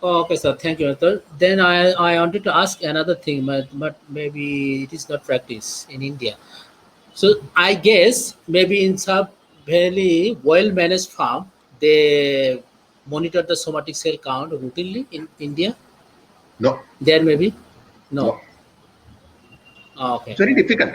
Oh, okay, sir. Thank you, sir. Then I wanted to ask another thing, but maybe it is not practice in India. So I guess maybe in some very well managed farm, they monitor the somatic cell count routinely in India. No, There maybe no. no. Oh, It's okay. very difficult.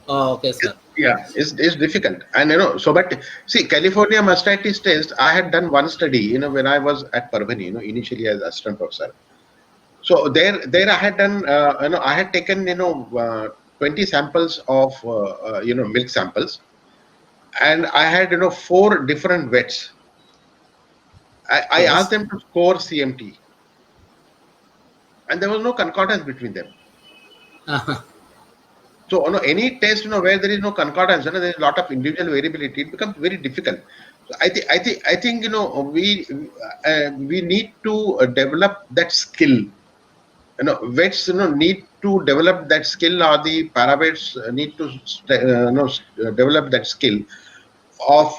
Oh, okay, sir. Yeah, it's difficult. And so but see, California mastitis test, I had done one study, when I was at Parvani, initially as assistant professor. So there I had done, I had taken, 20 samples of, milk samples, and I had, four different vets. I asked Yes. them to score CMT, and there was no concordance between them. Uh-huh. So, any test, where there is no concordance, there is a lot of individual variability. It becomes very difficult. So, I think, we need to develop that skill. Vets, need to develop that skill, or the paravets need to, develop that skill of,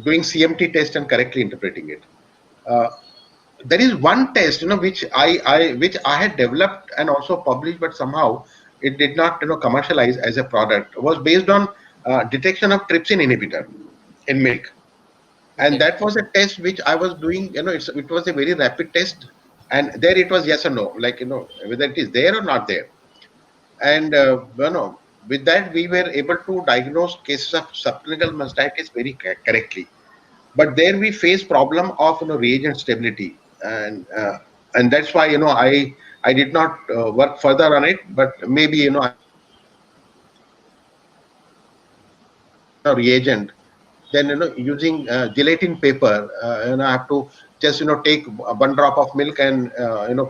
doing CMT test and correctly interpreting it. Uh, there is one test, which I had developed and also published, but somehow it did not, commercialize as a product. It was based on detection of trypsin inhibitor in milk, and Okay. that was a test which I was doing. It was a very rapid test, and there it was yes or no, like, whether it is there or not there. And with that we were able to diagnose cases of subclinical mastitis very correctly. But there we face problem of, reagent stability, and that's why, I did not work further on it. But maybe, I will have to reagent, then, using gelatin paper, I have to just, take one drop of milk and,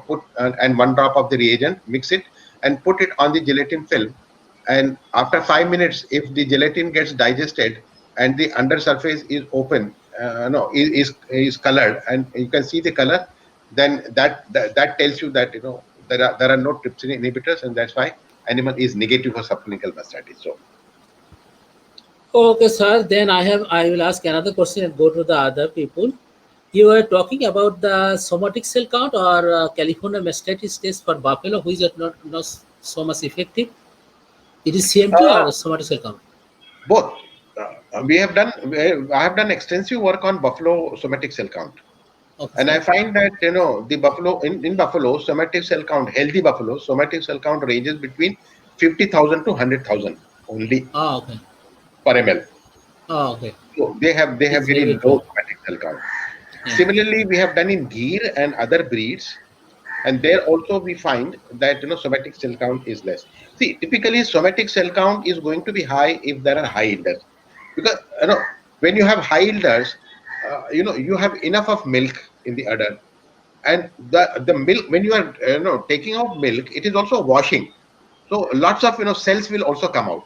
put, and one drop of the reagent, mix it and put it on the gelatin film. And after 5 minutes, if the gelatin gets digested and the under surface is open, no is colored, and you can see the color, then that tells you that, there are no trypsin inhibitors, and that's why animal is negative for subclinical mastitis. So Okay, sir. Then I will ask another question and go to the other people. You were talking about the somatic cell count or California mastitis test for buffalo, which is not so much effective. It is CMT uh, or somatic cell count. both. I have done extensive work on buffalo somatic cell count, Okay, and I sir. find that, the buffalo in buffalo somatic cell count, healthy buffalo somatic cell count ranges between 50,000 to 100,000 only Ah, okay. per ml. Ah, okay. So they have It's very, very very low poor. somatic cell count. Yeah. Similarly, we have done in Gir and other breeds, and there also we find that, somatic cell count is less. See, typically somatic cell count is going to be high if there are high yielders, because, when you have high yielders, you have enough of milk in the udder, and the milk, when you are, taking out milk, it is also washing, so lots of, cells will also come out.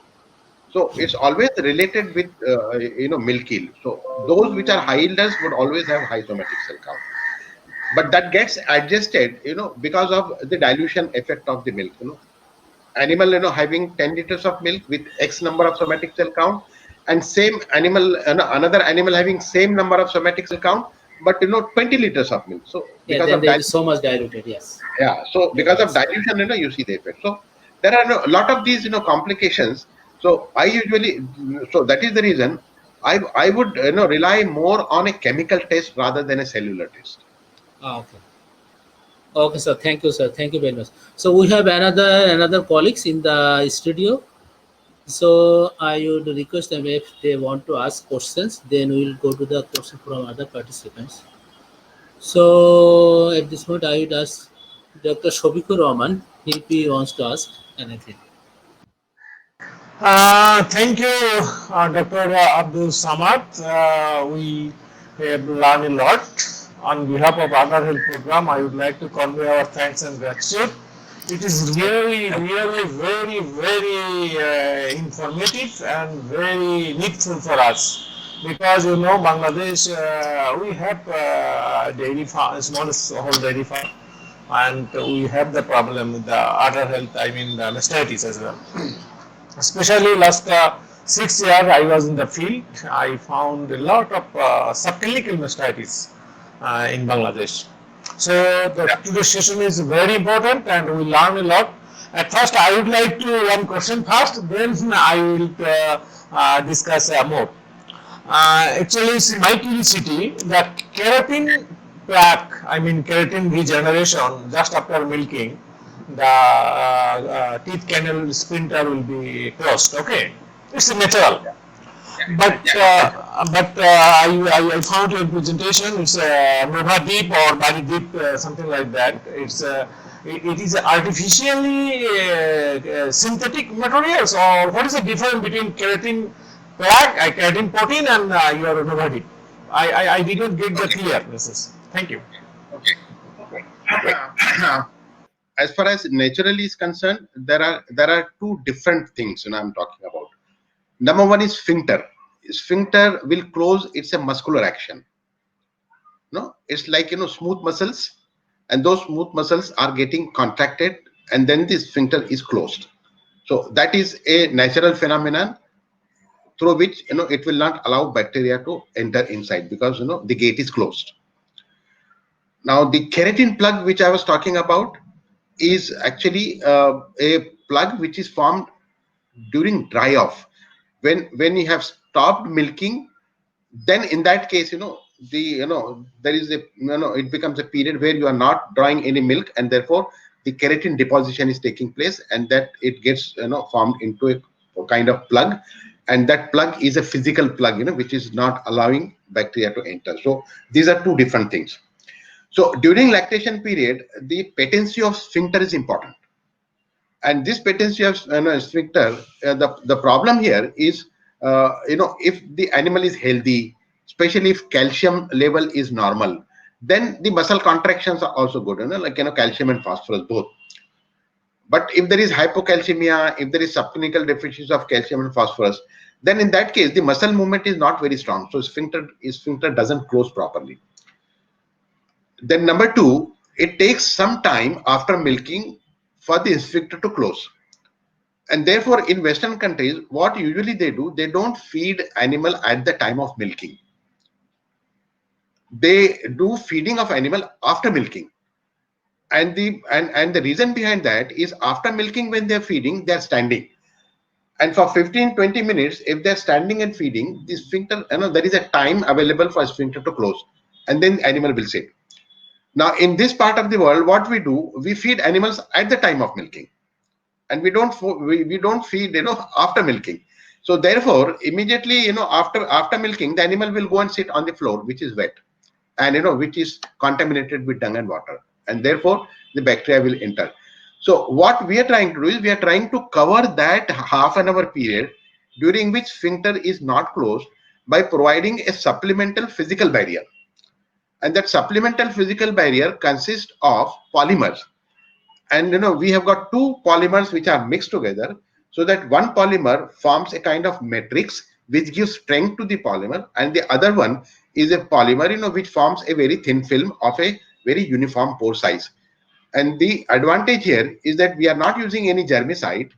So it's always related with, milk yield. So those which are high yielders would always have high somatic cell count, but that gets adjusted, because of the dilution effect of the milk. Animal, having 10 liters of milk with X number of somatic cell count, and same animal, another animal having same number of somatic cell count, but, 20 liters of milk. So Yeah, because then of there is dilution, so much diluted. Yes. yeah, so You're because right, of sir. dilution, you see the effect. So there are, a lot of these, complications. So I usually, so that is the reason I would, rely more on a chemical test rather than a cellular test. Ah, okay. Okay, sir. Thank you, sir. Thank you very much. So we have another colleagues in the studio. So I would request them if they want to ask questions, then we will go to the question from other participants. So at this point, I would ask Dr. Shobikur Rahman if he wants to ask anything. Thank you, Dr. Abdul Samad. We have learned a lot. On behalf of Other Health Program, I would like to convey our thanks and gratitude. It is really, really very, very informative and very needful for us because Bangladesh, we have dairy farm, small dairy farm, and we have the problem with the other health. I mean, the mastitis as well. Especially last 6 years I was in the field, I found a lot of subclinical mastitis in Bangladesh. So the Yeah. today's session is very important and we learn a lot. At first, I would like to one question first, then I will discuss more. Actually, it's my curiosity that keratin plaque, I mean keratin regeneration just after milking, the teeth canal sphincter will be closed. Okay, it's natural. But Yeah. I found your presentation. It's Nova Deep or Body Deep, something like that. It is artificially synthetic materials, or what is the difference between keratin plaque, keratin protein, and your Nova Deep? I didn't get the clear, Mrs. Thank you. Okay. As far as naturally is concerned, there are two different things I'm talking about. Number one is sphincter. Sphincter will close. It's a muscular action. No, it's like smooth muscles, and those smooth muscles are getting contracted, and then the sphincter is closed. So that is a natural phenomenon through which it will not allow bacteria to enter inside because the gate is closed. Now the keratin plug which I was talking about is actually a plug which is formed during dry off. When you have stopped milking, then in that case there is a it becomes a period where you are not drawing any milk, and therefore the keratin deposition is taking place, and that it gets formed into a kind of plug, and that plug is a physical plug which is not allowing bacteria to enter. So these are two different things. So during lactation period, the patency of sphincter is important, and this patency of sphincter, the problem here is if the animal is healthy, especially if calcium level is normal, then the muscle contractions are also good, like calcium and phosphorus both. But if there is hypocalcemia, if there is subclinical deficiency of calcium and phosphorus, then in that case the muscle movement is not very strong, so sphincter doesn't close properly. Then number two, it takes some time after milking for the sphincter to close. And therefore, in Western countries, what usually they do, they don't feed animal at the time of milking. They do feeding of animal after milking. And the reason behind that is after milking, when they're feeding, they're standing. And for 15-20 minutes, if they're standing and feeding, the sphincter, there is a time available for sphincter to close. And then the animal will sit. Now, in this part of the world, what we do, we feed animals at the time of milking, and we don't feed after milking. So therefore, immediately after milking, the animal will go and sit on the floor, which is wet, and which is contaminated with dung and water, and therefore the bacteria will enter. So what we are trying to do is we are trying to cover that half an hour period during which sphincter is not closed by providing a supplemental physical barrier. And that supplemental physical barrier consists of polymers. And we have got two polymers which are mixed together, so that one polymer forms a kind of matrix which gives strength to the polymer, and the other one is a polymer which forms a very thin film of a very uniform pore size. And the advantage here is that we are not using any germicide.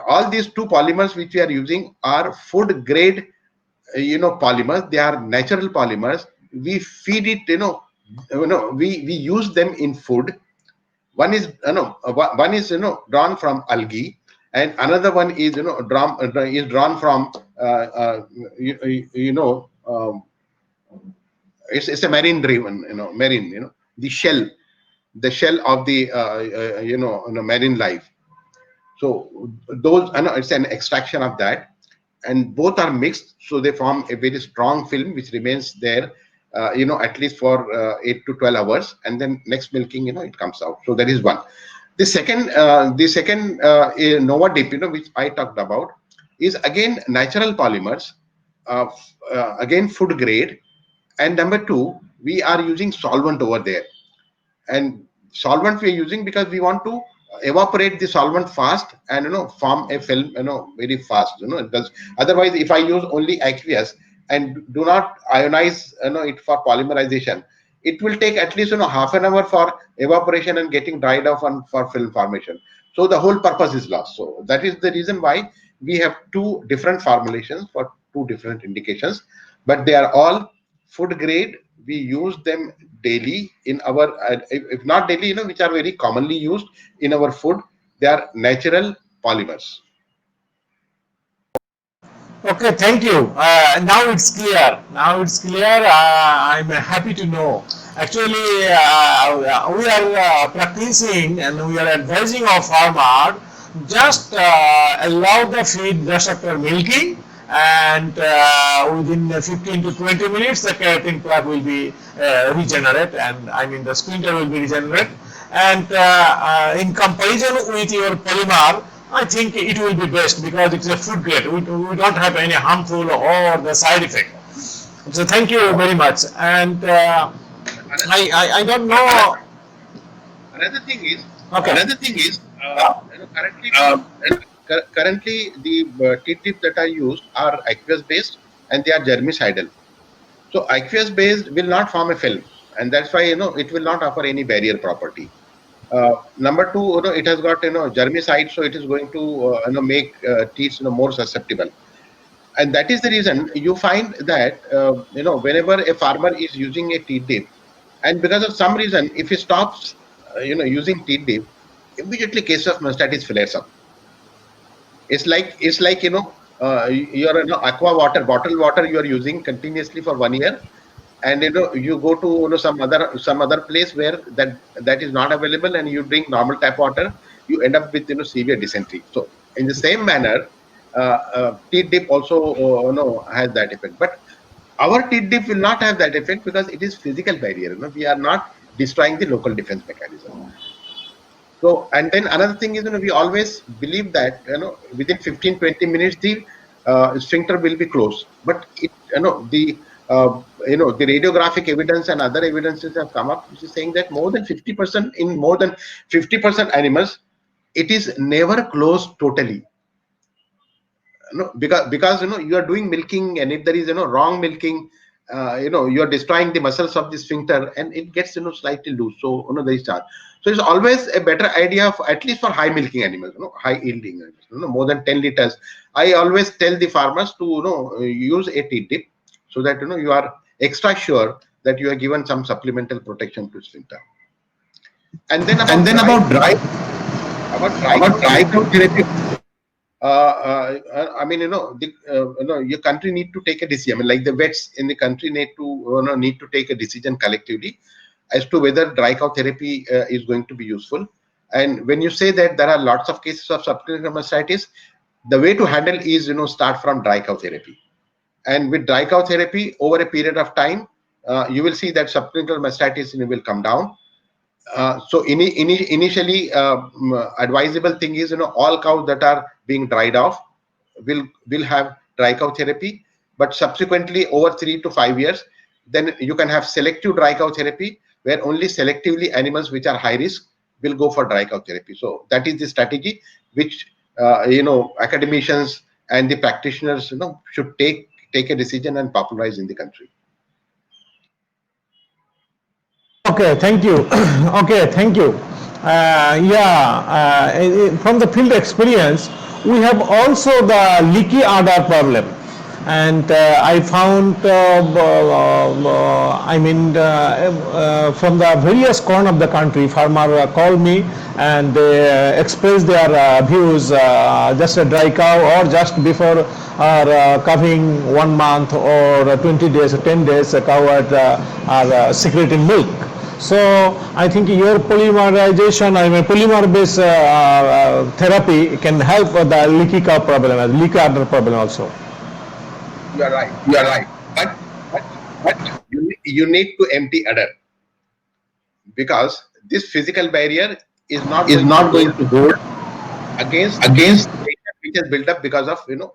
All these two polymers which we are using are food grade polymers. They are natural polymers. We feed it, we use them in food. One is drawn from algae, and another one is drawn from it's a marine driven, marine, the shell of the marine life. So those, it's an extraction of that, and both are mixed, so they form a very strong film which remains there at least for 8 to 12 hours, and then next milking it comes out. So that is one. The second Nova Deep, which I talked about, is again natural polymers, again food grade, and number two, we are using solvent over there. And solvent we are using because we want to evaporate the solvent fast and form a film very fast. It does. Otherwise, if I use only aqueous and do not ionize it for polymerization, it will take at least half an hour for evaporation and getting dried off and for film formation. So the whole purpose is lost. So that is the reason why we have two different formulations for two different indications, but they are all food grade. We use them daily in our, if not daily, which are very commonly used in our food. They are natural polymers. Okay, thank you. Now it's clear. Now it's clear. I'm happy to know. Actually, we are practicing and we are advising our farmer just allow the feed just after milking, and within 15 to 20 minutes the keratin plug will be regenerate, and I mean the splinter will be regenerate. And in comparison with your polymer, I think it will be best because it's a food grade. We don't have any harmful or the side effect. So thank you very much. And I don't know. Another thing is, Okay. currently, currently the tea tips that are used are aqueous based and they are germicidal. So aqueous based will not form a film, and that's why it will not offer any barrier property. Number two, it has got germicide, so it is going to make teeth more susceptible. And that is the reason you find that whenever a farmer is using a teeth dip, and because of some reason, if he stops using teeth dip, immediately case of mastitis flares up. It's like your aqua water, bottled water you are using continuously for 1 year, and you go to some other place where that is not available, and you drink normal tap water, you end up with severe dysentery. So in the same manner, teeth dip also has that effect. But our teeth dip will not have that effect because it is physical barrier. We are not destroying the local defense mechanism. So, and then another thing is, we always believe that, within 15, 20 minutes, the sphincter will be closed. But the radiographic evidence and other evidences have come up, which is saying that more than 50% in more than 50% animals, it is never closed totally. Because you are doing milking, and if there is wrong milking, you are destroying the muscles of the sphincter, and it gets slightly loose. So there is charge. So it's always a better idea, at least for high milking animals, high yielding animals, more than 10 liters. I always tell the farmers to use a teeth dip, so that you are extra sure that you are given some supplemental protection to sphincter. And then about dry cow therapy. I mean, your country need to take a decision. I mean, like the vets in the country need to take a decision collectively as to whether dry cow therapy is going to be useful. And when you say that there are lots of cases of subclinical mastitis, the way to handle is start from dry cow therapy. And with dry cow therapy, over a period of time, you will see that subclinical mastitis will come down. So initially, advisable thing is all cows that are being dried off will have dry cow therapy, but subsequently over 3 to 5 years, then you can have selective dry cow therapy, where only selectively animals which are high risk will go for dry cow therapy. So that is the strategy which academicians and the practitioners should take a decision and popularize in the country. Okay, thank you. Okay, thank you. From the field experience, we have also the leaky udder problem, and I found, from the various corner of the country, farmer call me and they express their views, just a dry cow or just before calving 1 month or 20 days or 10 days, a cow are secreting milk. So I think your polymerization, polymer-based therapy can help with the leaky cow problem, leaky udder problem also. You are right. But you need to empty udder, because this physical barrier is not going to hold against which is built up because of the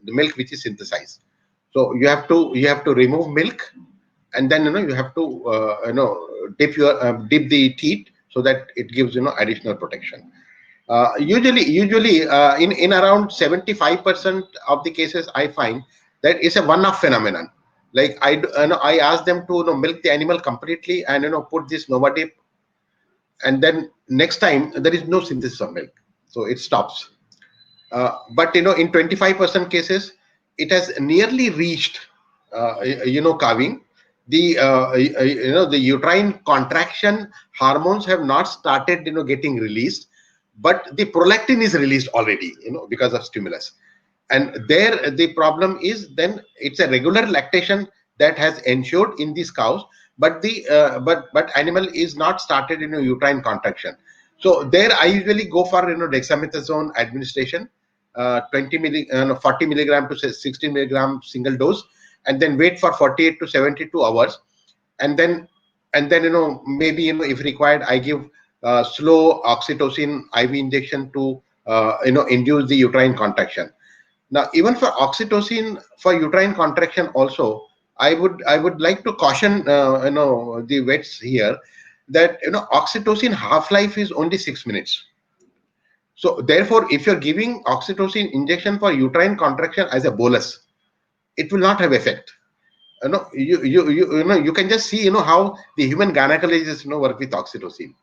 milk which is synthesized. So you have to remove milk, and then you have to dip the teeth, so that it gives additional protection. Usually in around 75% of the cases, I find that it's a one-off phenomenon. Like I ask them to milk the animal completely and put this Novadip, and then next time there is no synthesis of milk, so it stops. But in 25% cases, it has nearly reached calving. The uterine contraction hormones have not started getting released, but the prolactin is released already because of stimulus. And there the problem is, then it's a regular lactation that has ensured in these cows, but the but animal is not started uterine contraction. So there I usually go for dexamethasone administration, 40 milligram to 60 milligram single dose, and then wait for 48 to 72 hours, and then maybe if required, I give slow oxytocin IV injection to induce the uterine contraction. Now, even for oxytocin for uterine contraction also, I would like to caution the vets here that oxytocin half life is only 6 minutes. So therefore, if you're giving oxytocin injection for uterine contraction as a bolus, it will not have effect. You can just see how the human gynecologists work with oxytocin.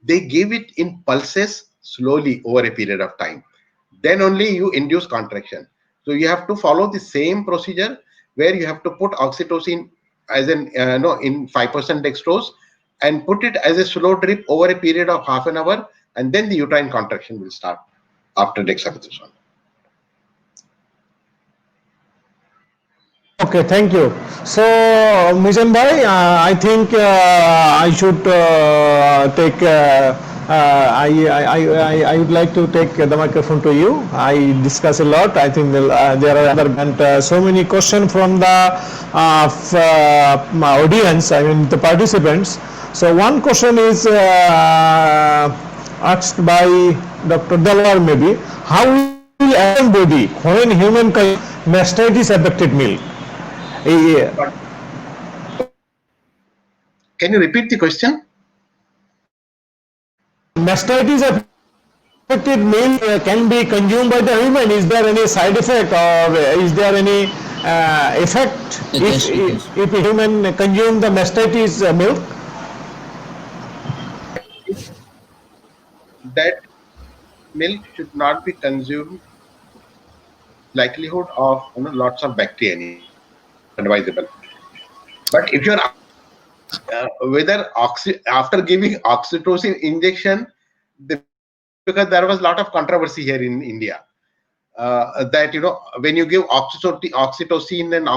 They give it in pulses slowly over a period of time. Then only you induce contraction. So you have to follow the same procedure where you have to put oxytocin as in 5% dextrose and put it as a slow drip over a period of half an hour, and then the uterine contraction will start after dexamethasone. Okay, thank you. So, Mizan bhai, I think I should take. I would like to take the microphone to you. I discuss a lot. I think there are other and so many questions from the my audience. I mean the participants. So one question is asked by Dr. Dalwar maybe. How will human body when human mastitis affected milk? Can you repeat the question? Mastitis affected milk can be consumed by the human. Is there any side effect or is there any effect if a human consume the mastitis milk? That milk should not be consumed. Likelihood of lots of bacteria in it, advisable. But if you're whether after giving oxytocin injection, because there was a lot of controversy here in India, that when you give oxytocin and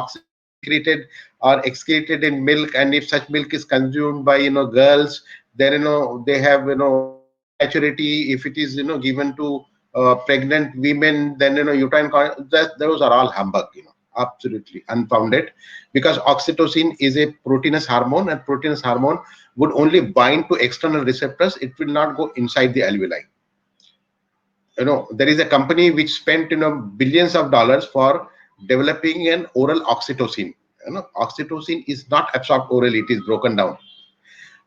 secreted or excreted in milk, and if such milk is consumed by girls, then they have maturity. If it is given to pregnant women, then uterine those are all humbug, absolutely unfounded, because oxytocin is a proteinous hormone, and proteinous hormone would only bind to external receptors. It will not go inside the alveoli. There is a company which spent billions of dollars for developing an oral oxytocin. Oxytocin is not absorbed orally; it is broken down.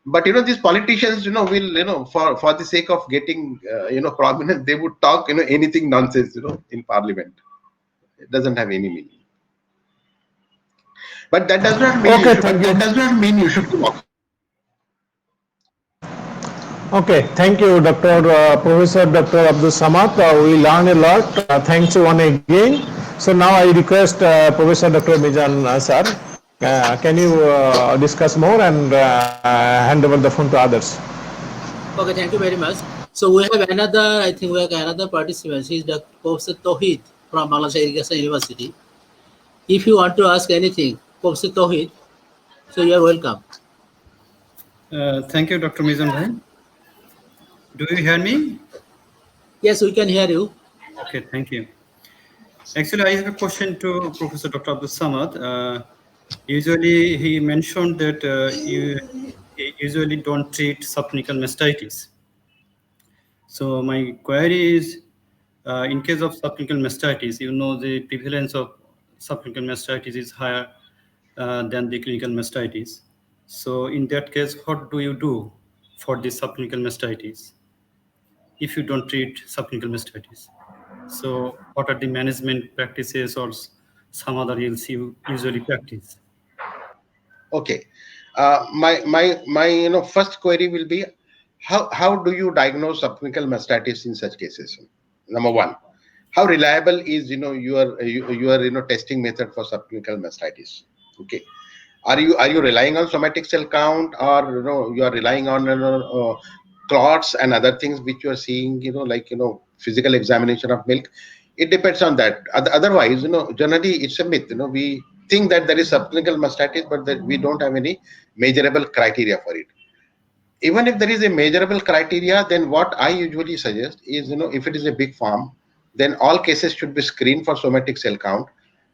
But these politicians will for the sake of getting prominence, they would talk anything nonsense in parliament. It doesn't have any meaning. But that does not mean you should walk. Okay, thank you, Dr. Professor Dr. Abdul Samad. We learned a lot. Thanks once again. So now I request Professor Dr. Mizan sir, can you discuss more and hand over the phone to others? Okay, thank you very much. So we have another, I think we have another participant. He's Dr. Professor Tauhid from Bangladesh Irrigation University. If you want to ask anything, Professor Tauhid, so you are welcome. Thank you, Dr. Mizan bhai. Do you hear me? Yes, we can hear you. Okay, thank you. Actually, I have a question to Professor Dr. Abdul Samad. Usually, he mentioned that you usually don't treat subclinical mastitis. So my query is, in case of subclinical mastitis, the prevalence of subclinical mastitis is higher than the clinical mastitis. So in that case, what do you do for the subclinical mastitis if you don't treat subclinical mastitis? So what are the management practices or some other ills you usually practice? Okay, my first query will be, how do you diagnose subclinical mastitis in such cases? Number one. how reliable is your testing method for subclinical mastitis? Okay, are you relying on somatic cell count, or you are relying on clots and other things which you are seeing, like physical examination of milk? It depends on that. Otherwise, generally it's a myth. We think that there is subclinical mastitis, but that we don't have any measurable criteria for it. Even if there is a measurable criteria, then what I usually suggest is, if it is a big farm, then all cases should be screened for somatic cell count,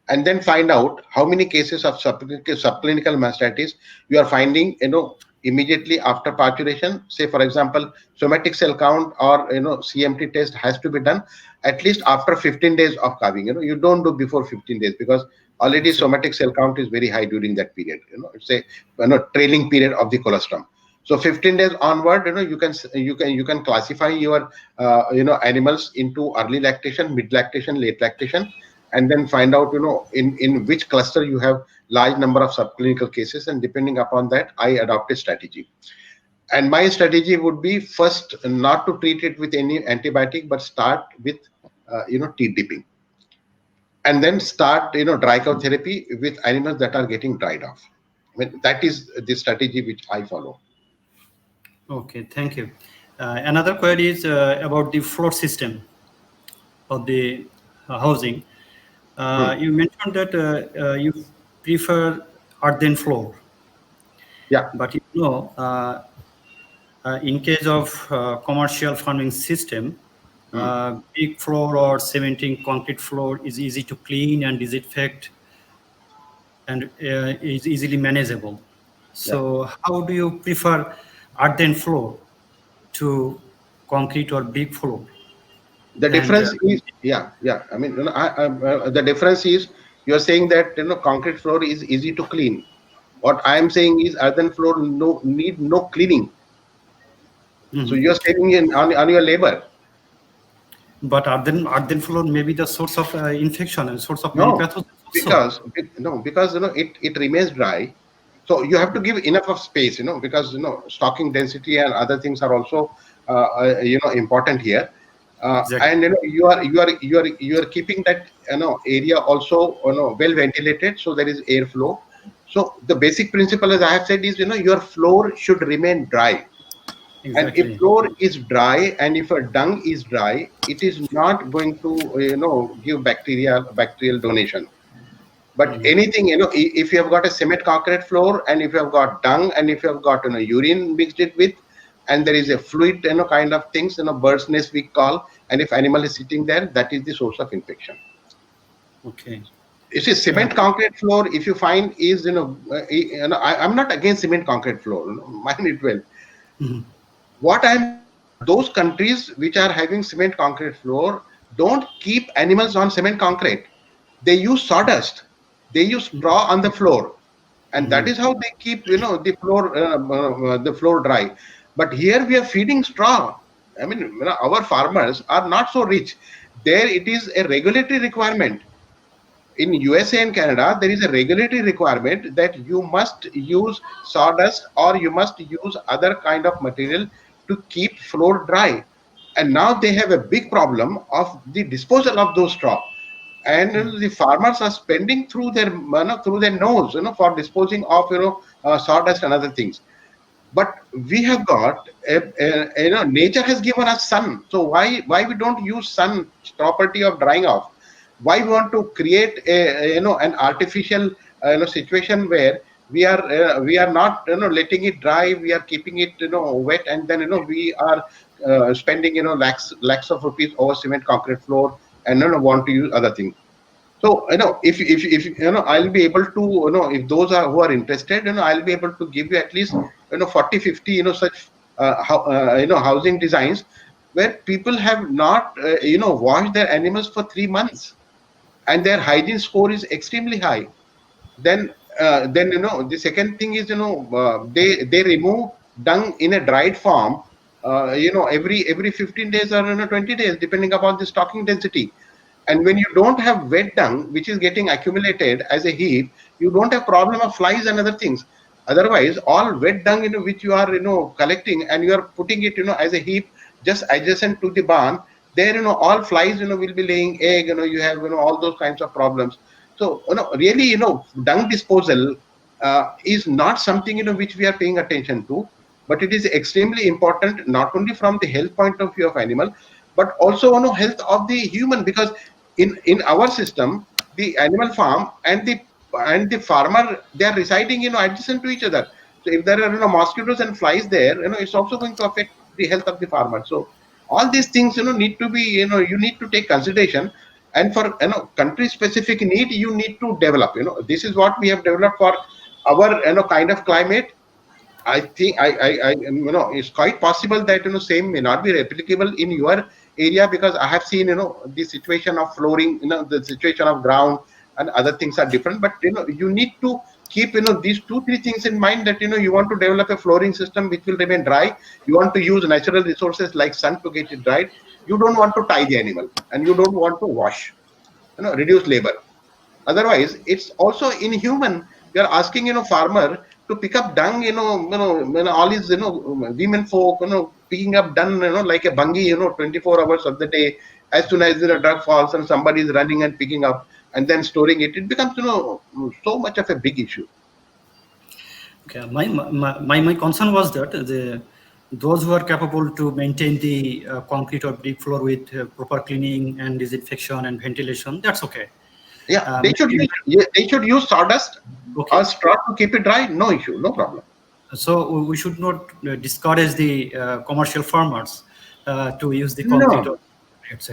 and then find out how many cases of subclinical mastitis you are finding, immediately after parturition. Say, for example, somatic cell count or CMT test has to be done at least after 15 days of calving. You don't do before 15 days, because already somatic cell count is very high during that period. It's a trailing period of the colostrum. So 15 days onward, you can classify your animals into early lactation, mid lactation, late lactation, and then find out in which cluster you have large number of subclinical cases, and depending upon that, I adopt a strategy. And my strategy would be, first, not to treat it with any antibiotic, but start with teat dipping, and then start dry cow therapy with animals that are getting dried off. I mean, that is the strategy which I follow. Okay, thank you. Another query is about the floor system of the housing. You mentioned that you prefer earthen floor. Yeah. But in case of commercial farming system, big floor or cementing concrete floor is easy to clean and disinfect, and is easily manageable. So how do you prefer earthen floor to concrete or big floor? The difference is, I mean, the difference is, you are saying that concrete floor is easy to clean. What I am saying is, earthen floor need no cleaning. So you are saving on your labor. But earthen floor may be the source of infection and source of many No, pathogens. because it remains dry. So you have to give enough of space, because stocking density and other things are also important here. Exactly. And you are keeping that area also well ventilated, so there is airflow. So the basic principle, as I have said, is your floor should remain dry. And if Exactly. floor is dry, and if a dung is dry, it is not going to give bacterial donation. But anything, if you have got a cement concrete floor, and if you have got dung, and if you have got urine mixed it with, and there is a fluid kind of things, bird's nest we call, and if animal is sitting there, that is the source of infection. Okay. You see, cement concrete floor, if you find, is I'm not against cement concrete floor, mind it well. What I'm, those countries which are having cement concrete floor don't keep animals on cement concrete. They use sawdust. They use straw on the floor, and that is how they keep the floor dry. But here we are feeding straw. I mean, our farmers are not so rich. There it is a regulatory requirement. In USA and Canada, there is a regulatory requirement that you must use sawdust, or you must use other kind of material to keep floor dry. And now they have a big problem of the disposal of those straw, and the farmers are spending through their nose for disposing of sawdust and other things. But we have got nature has given us sun, so why we don't use sun property of drying off? Why we want to create an artificial situation where we are not letting it dry, we are keeping it wet, and then we are spending lakhs of rupees over cement concrete floor, and want to use other things. So if I'll be able to if those are who are interested, I'll be able to give you at least 40, 50 such housing designs where people have not washed their animals for 3 months, and their hygiene score is extremely high. Then the second thing is they remove dung in a dried form every 15 days or 20 days, depending upon the stocking density. And when you don't have wet dung which is getting accumulated as a heap, you don't have problem of flies and other things. Otherwise, all wet dung which you are collecting, and you are putting it as a heap just adjacent to the barn, there, all flies, will be laying egg, you have, all those kinds of problems. So, really, dung disposal is not something, which we are paying attention to, but it is extremely important, not only from the health point of view of animal, but also, health of the human, because in our system, the animal farm and the farmer, they are residing, adjacent to each other. So if there are, mosquitoes and flies there, it's also going to affect the health of the farmer. So all these things, need to be, you need to take consideration. And for, country specific need, you need to develop, this is what we have developed for our, kind of climate. I think it's quite possible that, same may not be replicable in your area, because I have seen, the situation of flooring, the situation of ground and other things are different. But, you need to keep, these 2-3 things in mind, that, you want to develop a flooring system which will remain dry. You want to use natural resources like sun to get it dried. You don't want to tie the animal, and you don't want to wash, reduce labor. Otherwise, it's also inhuman. You are asking, farmer to pick up dung, all his, women folk, picking up dung, like a bungie, 24 hours of the day. As soon as the drug falls and somebody is running and picking up and then storing it, it becomes, so much of a big issue. Okay, my concern was that those who are capable to maintain the concrete or brick floor with proper cleaning and disinfection and ventilation, that's okay. Yeah, they should use sawdust or straw to keep it dry. No issue, no problem. So we should not discourage the commercial farmers to use the concrete.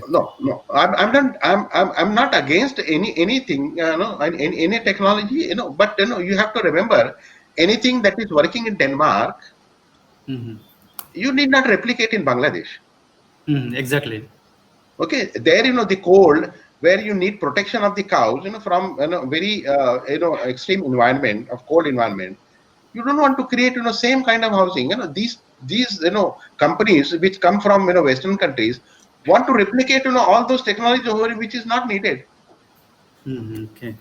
No. I'm not against anything, any technology, but you have to remember, anything that is working in Denmark, you need not replicate in Bangladesh. Exactly. Okay, there, the cold, where you need protection of the cows, from very extreme environment, of cold environment. You don't want to create, same kind of housing. These companies which come from, Western countries, want to replicate, all those technologies over, which is not needed. Okay.